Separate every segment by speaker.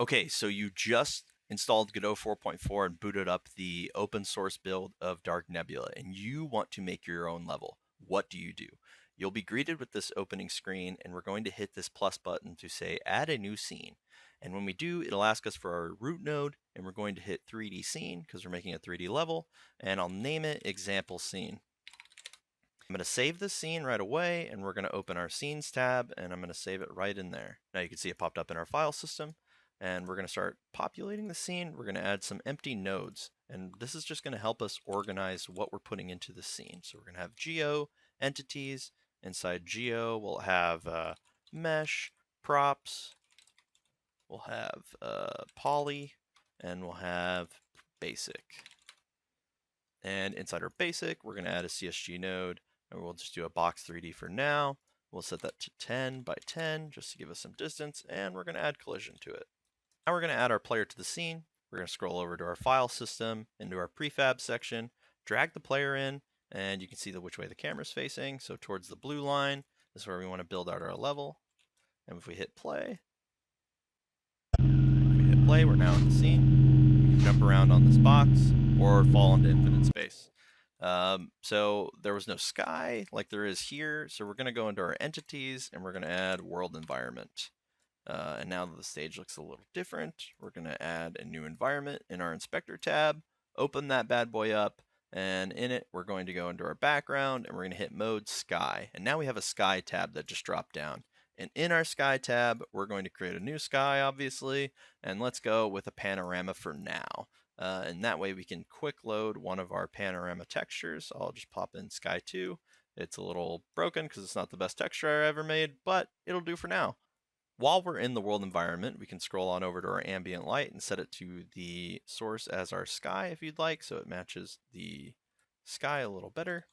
Speaker 1: Okay, so you just installed Godot 4.4 and booted up the open source build of Dark Nebula, and you want to make your own level. What do? You'll be greeted with this opening screen, and we're going to hit this plus button to say add a new scene. And when we do, it'll ask us for our root node, and we're going to hit 3D scene because we're making a 3D level, and I'll name it example scene. I'm going to save this scene right away, and we're going to open our scenes tab, and I'm going to save it right in there. Now you can see it popped up in our file system, and we're going to start populating the scene. We're going to add some empty nodes, and this is just going to help us organize what we're putting into the scene. So we're going to have geo entities. Inside geo, we'll have mesh, props, we'll have poly, and we'll have basic. And inside our basic, we're going to add a CSG node, and we'll just do a box 3D for now. We'll set that to 10 by 10 just to give us some distance, and we're going to add collision to it. Now we're going to add our player to the scene. We're going to scroll over to our file system, into our prefab section, drag the player in, and you can see which way the camera's facing. So towards the blue line is where we want to build out our level. And if we hit play, we're now in the scene. We can jump around on this box or fall into infinite space. So there was no sky like there is here. So we're going to go into our entities and we're going to add world environment. And now that the stage looks a little different, we're going to add a new environment in our inspector tab, open that bad boy up, and in it, we're going to go into our background and we're going to hit mode sky. And now we have a sky tab that just dropped down. And in our sky tab, we're going to create a new sky, obviously, and let's go with a panorama for now. And that way we can quick load one of our panorama textures. I'll just pop in sky 2. It's a little broken because it's not the best texture I ever made, but it'll do for now. While we're in the world environment, we can scroll on over to our ambient light and set it to the source as our sky if you'd like, so it matches the sky a little better.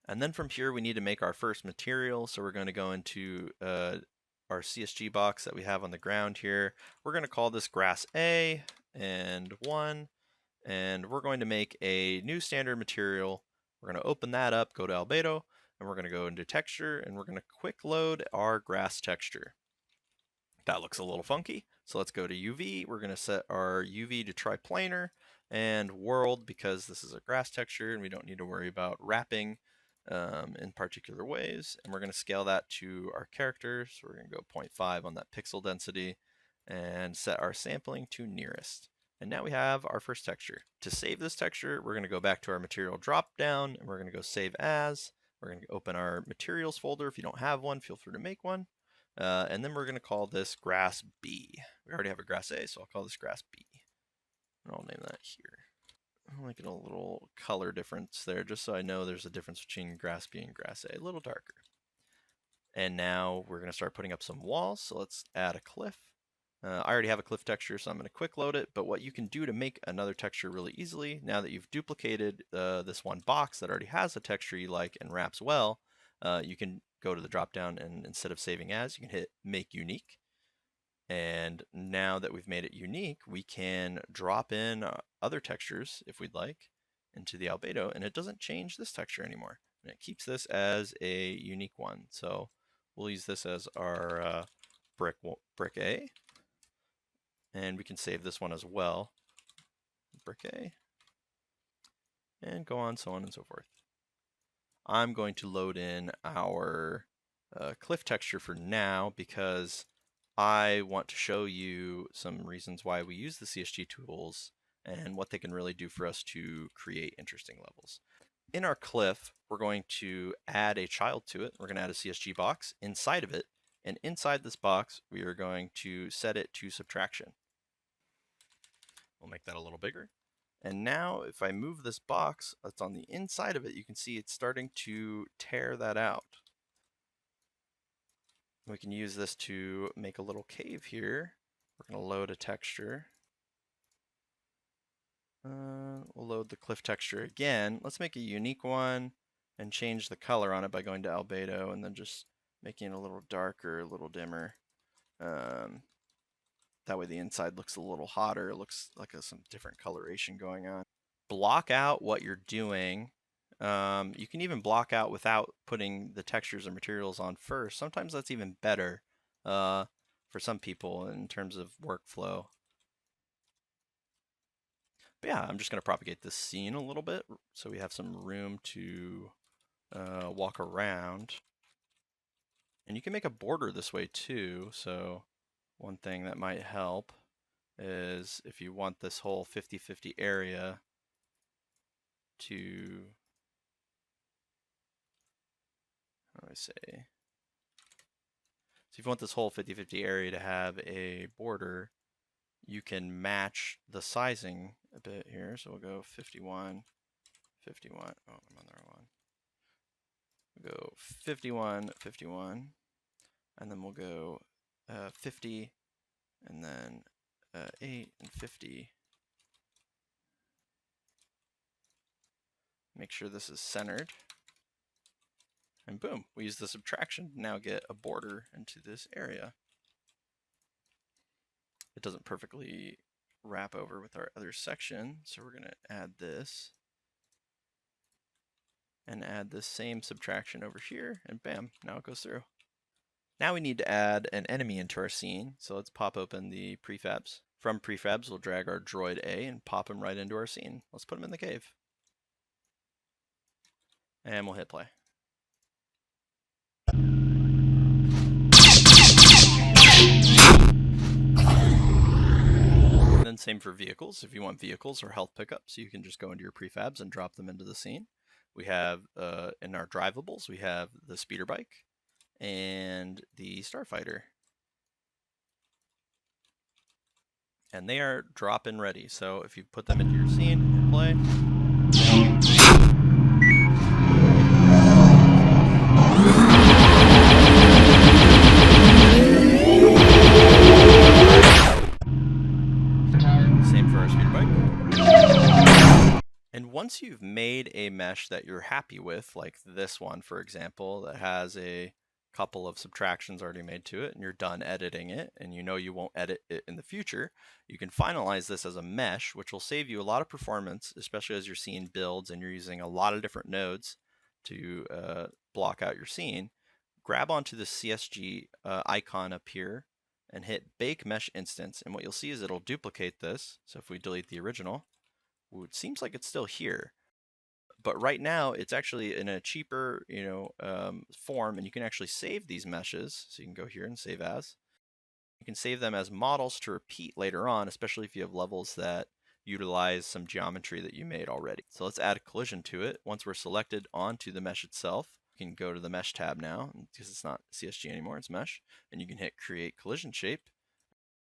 Speaker 1: And then from here, we need to make our first material. So we're going to go into our CSG box that we have on the ground here. We're going to call this grass A and 1. And we're going to make a new standard material. We're going to open that up, go to albedo, and we're going to go into texture, and we're going to quick load our grass texture. That looks a little funky. So let's go to UV. We're going to set our UV to triplanar and world because this is a grass texture and we don't need to worry about wrapping in particular ways. And we're going to scale that to our character. So we're going to go 0.5 on that pixel density and set our sampling to nearest. And now we have our first texture. To save this texture, we're going to go back to our material drop down and we're going to go save as. We're going to open our materials folder. If you don't have one, feel free to make one. And then we're going to call this grass B. We already have a grass A, so I'll call this grass B. And I'll name that here. I'll make it a little color difference there, just so I know there's a difference between grass B and grass A, a little darker. And now we're going to start putting up some walls, so let's add a cliff. I already have a cliff texture, so I'm going to quick load it, but what you can do to make another texture really easily, now that you've duplicated this one box that already has a texture you like and wraps well, you can go to the drop down and instead of saving as, you can hit make unique. And now that we've made it unique, we can drop in other textures if we'd like into the albedo, and it doesn't change this texture anymore. And it keeps this as a unique one. So we'll use this as our brick A, and we can save this one as well, brick A, and go on, so on and so forth. I'm going to load in our cliff texture for now because I want to show you some reasons why we use the CSG tools and what they can really do for us to create interesting levels. In our cliff, we're going to add a child to it. We're going to add a CSG box inside of it, and inside this box, we are going to set it to subtraction. We'll make that a little bigger. And now if I move this box that's on the inside of it, you can see it's starting to tear that out. We can use this to make a little cave here. We're going to load a texture. We'll load the cliff texture again. Let's make a unique one and change the color on it by going to albedo and then just making it a little darker, a little dimmer. That way the inside looks a little hotter. It looks like some different coloration going on. Block out what you're doing. You can even block out without putting the textures or materials on first. Sometimes that's even better for some people in terms of workflow. But yeah, I'm just going to propagate this scene a little bit so we have some room to walk around. And you can make a border this way too. So one thing that might help is if you want this whole 50-50 area to, how do I say? So if you want this whole 50-50 area to have a border, you can match the sizing a bit here. So we'll go 51, 51. Oh, I'm on the wrong one. We'll go 51, 51, and then we'll go 50, and then 8 and 50. Make sure this is centered. And boom, we use the subtraction to now get a border into this area. It doesn't perfectly wrap over with our other section, so we're going to add this. And add this same subtraction over here, and bam, now it goes through. Now we need to add an enemy into our scene, so let's pop open the prefabs. From prefabs, we'll drag our droid A and pop him right into our scene. Let's put him in the cave. And we'll hit play. And then same for vehicles. If you want vehicles or health pickups, you can just go into your prefabs and drop them into the scene. We have, in our drivables, we have the speeder bike and the starfighter. And they are drop-in ready. So if you put them into your scene and play, same for our speeder bike. And once you've made a mesh that you're happy with, like this one, for example, that has a couple of subtractions already made to it, and you're done editing it, and you know you won't edit it in the future, you can finalize this as a mesh, which will save you a lot of performance, especially as your scene builds and you're using a lot of different nodes to block out your scene. Grab onto the CSG icon up here and hit Bake Mesh Instance, and what you'll see is it'll duplicate this. So if we delete the original, it seems like it's still here, but right now it's actually in a cheaper, form, and you can actually save these meshes. So you can go here and save as. You can save them as models to repeat later on, especially if you have levels that utilize some geometry that you made already. So let's add a collision to it. Once we're selected onto the mesh itself, you can go to the mesh tab now, because it's not CSG anymore, it's mesh, and you can hit create collision shape.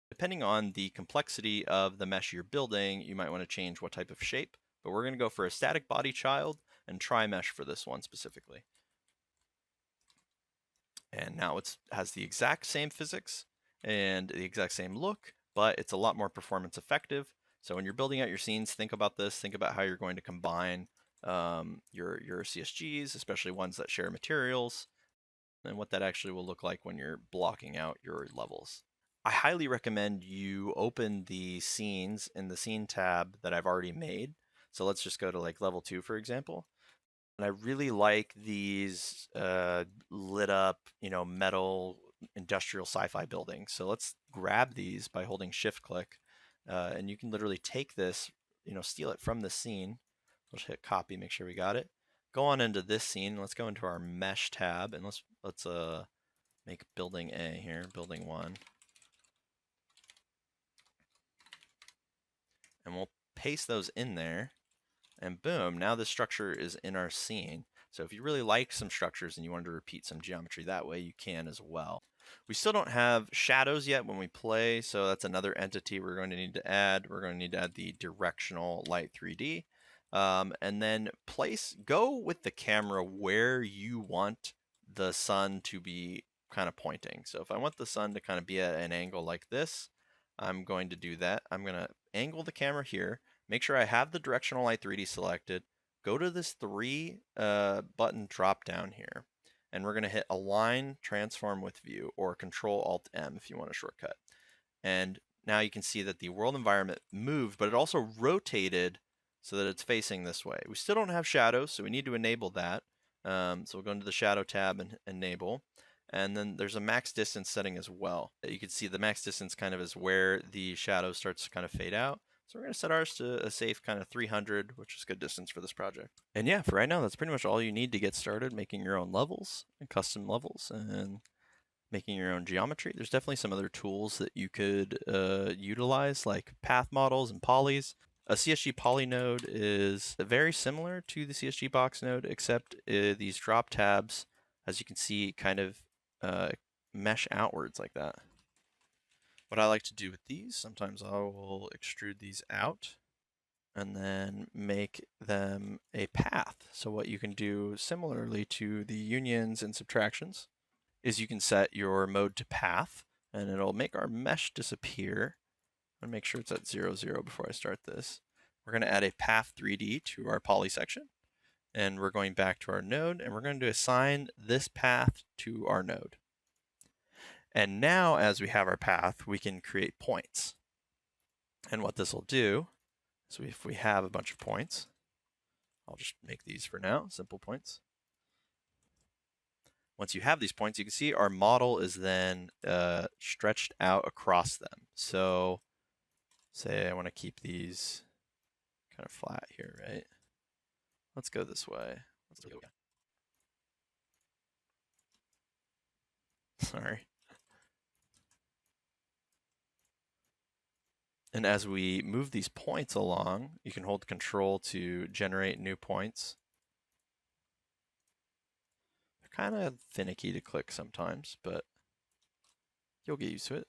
Speaker 1: Depending on the complexity of the mesh you're building, you might want to change what type of shape, but we're going to go for a static body child and tri-mesh for this one specifically. And now it has the exact same physics and the exact same look, but it's a lot more performance effective. So when you're building out your scenes, think about this. Think about how you're going to combine your CSGs, especially ones that share materials, and what that actually will look like when you're blocking out your levels. I highly recommend you open the scenes in the scene tab that I've already made. So let's just go to like level 2, for example. And I really like these lit up, metal industrial sci-fi buildings. So let's grab these by holding shift click. And you can literally take this, steal it from the scene. Let's hit copy, make sure we got it. Go on into this scene. Let's go into our mesh tab, and let's make building A here, building 1. And we'll paste those in there, and boom, now this structure is in our scene. So if you really like some structures and you wanted to repeat some geometry that way, you can as well. We still don't have shadows yet when we play, so that's another entity we're going to need to add. We're going to need to add the directional light 3D. And then go with the camera where you want the sun to be kind of pointing. So if I want the sun to kind of be at an angle like this, I'm going to do that. I'm going to angle the camera here, make sure I have the directional light 3D selected, go to this 3 button drop down here, and we're going to hit Align Transform with View, or Control Alt M if you want a shortcut. And now you can see that the world environment moved, but it also rotated so that it's facing this way. We still don't have shadows, so we need to enable that. So we'll go into the Shadow tab and enable. And then there's a max distance setting as well. You can see the max distance kind of is where the shadow starts to kind of fade out. So So we're going to set ours to a safe kind of 300, which is good distance for this project. And yeah, for right now, that's pretty much all you need to get started making your own levels and custom levels and making your own geometry. There's definitely some other tools that you could utilize, like path models and polys. A CSG poly node is very similar to the CSG box node, except these drop tabs, as you can see, kind of mesh outwards like that. What I like to do with these, sometimes I will extrude these out and then make them a path. So what you can do similarly to the unions and subtractions is you can set your mode to path, and it'll make our mesh disappear. I'm gonna make sure it's at 0, 0 before I start this. We're gonna add a path 3D to our poly section, and we're going back to our node, and we're going to assign this path to our node. And now, as we have our path, we can create points. And what this will do, so if we have a bunch of points, I'll just make these for now, simple points. Once you have these points, you can see our model is then stretched out across them. So say I want to keep these kind of flat here, right? Let's go this way. Sorry. And as we move these points along, you can hold Control to generate new points. They're kind of finicky to click sometimes, but you'll get used to it.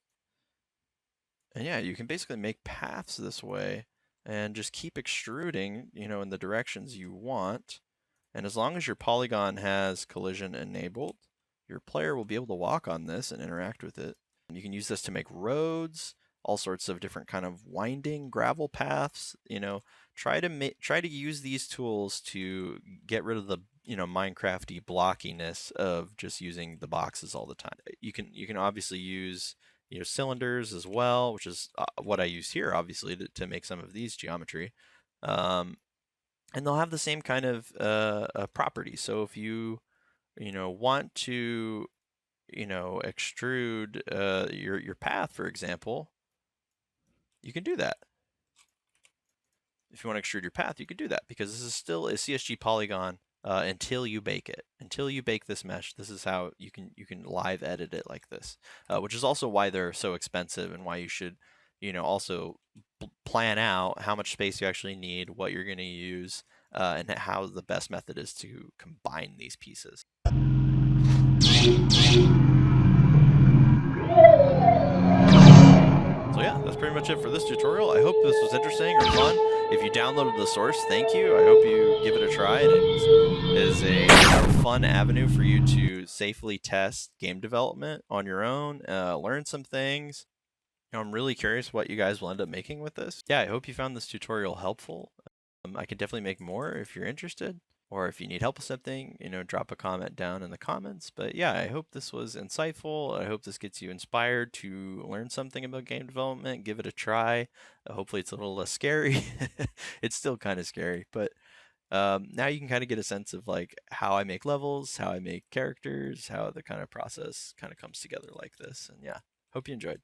Speaker 1: And yeah, you can basically make paths this way and just keep extruding, in the directions you want. And as long as your polygon has collision enabled, your player will be able to walk on this and interact with it. And you can use this to make roads, all sorts of different kind of winding gravel paths. Try to use these tools to get rid of the Minecrafty blockiness of just using the boxes all the time. You can obviously use cylinders as well, which is what I use here, obviously, to make some of these geometry. And they'll have the same kind of properties. So if you want to extrude your path, for example, you can do that. If you want to extrude your path, you can do that, because this is still a CSG polygon until you bake it. Until you bake this mesh, this is how you can live edit it like this, which is also why they're so expensive and why you should also plan out how much space you actually need, what you're going to use, and how the best method is to combine these pieces. So yeah, that's pretty much it for this tutorial. I hope this was interesting or fun. If you downloaded the source, thank you. I hope you give it a try, and it is a fun avenue for you to safely test game development on your own, learn some things. I'm really curious what you guys will end up making with this. Yeah, I hope you found this tutorial helpful. I can definitely make more if you're interested, or if you need help with something, drop a comment down in the comments. But yeah, I hope this was insightful. I hope this gets you inspired to learn something about game development. Give it a try. Hopefully it's a little less scary. It's still kind of scary, but now you can kind of get a sense of like how I make levels, how I make characters, how the kind of process kind of comes together like this. And yeah, hope you enjoyed.